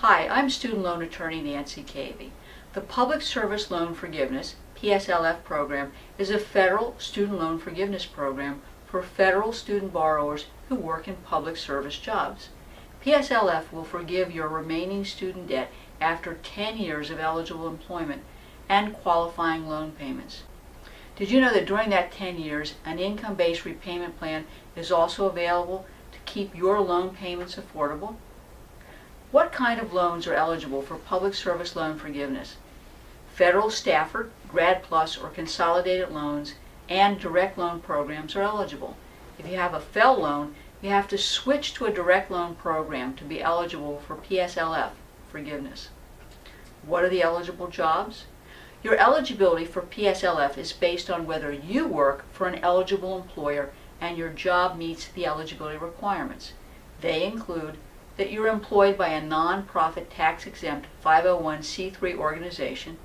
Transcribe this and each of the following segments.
Hi, I'm student loan attorney Nancy Cavey. The Public Service Loan Forgiveness, PSLF program, is a federal student loan forgiveness program for federal student borrowers who work in public service jobs. PSLF will forgive your remaining student debt after 10 years of eligible employment and qualifying loan payments. Did you know that during that 10 years, an income-based repayment plan is also available to keep your loan payments affordable? What kind of loans are eligible for public service loan forgiveness? Federal Stafford, Grad Plus, or Consolidated loans and direct loan programs are eligible. If you have a FFEL loan, you have to switch to a direct loan program to be eligible for PSLF forgiveness. What are the eligible jobs? Your eligibility for PSLF is based on whether you work for an eligible employer and your job meets the eligibility requirements. They include that you're employed by a non-profit tax-exempt 501c3 organization,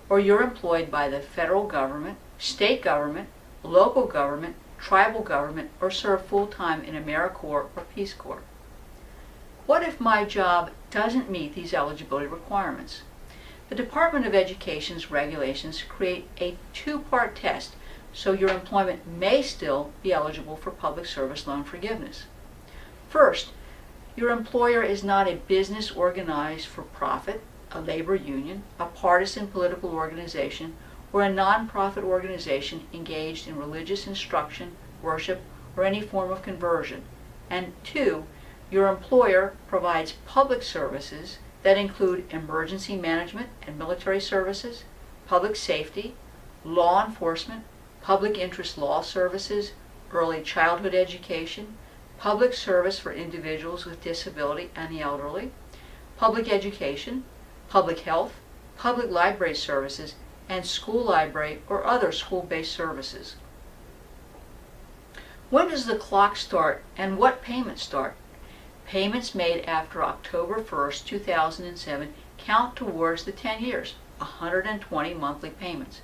or you're employed by the federal government, state government, local government, tribal government, or serve full-time in AmeriCorps or Peace Corps. What if my job doesn't meet these eligibility requirements? The Department of Education's regulations create a two-part test, so your employment may still be eligible for public service loan forgiveness. First, your employer is not a business organized for profit, a labor union, a partisan political organization, or a nonprofit organization engaged in religious instruction, worship, or any form of conversion. And two, your employer provides public services that include emergency management and military services, public safety, law enforcement, public interest law services, early childhood education, public service for individuals with disability and the elderly, public education, public health, public library services, and school library or other school-based services. When does the clock start and what payments start? Payments made after October 1st, 2007 count towards the 10 years, 120 monthly payments.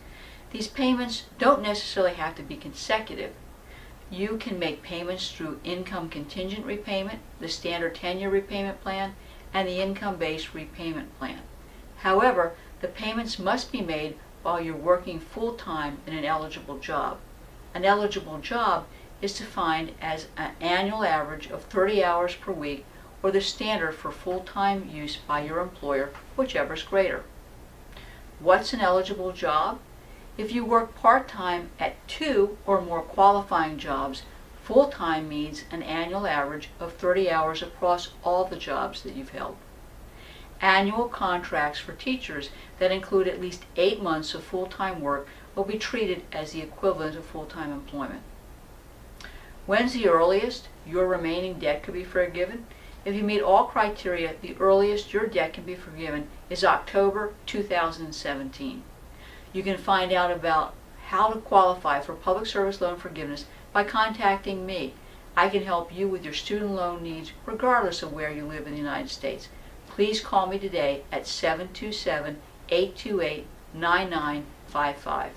These payments don't necessarily have to be consecutive. You can make payments through income contingent repayment, the standard 10-year repayment plan, and the income-based repayment plan. However, the payments must be made while you're working full-time in an eligible job. An eligible job is defined as an annual average of 30 hours per week, or the standard for full-time use by your employer, whichever is greater. What's an eligible job? If you work part-time at 2 or more qualifying jobs, full-time means an annual average of 30 hours across all the jobs that you've held. Annual contracts for teachers that include at least 8 months of full-time work will be treated as the equivalent of full-time employment. When's the earliest your remaining debt could be forgiven? If you meet all criteria, the earliest your debt can be forgiven is October 2017. You can find out about how to qualify for public service loan forgiveness by contacting me. I can help you with your student loan needs regardless of where you live in the United States. Please call me today at 727-828-9955.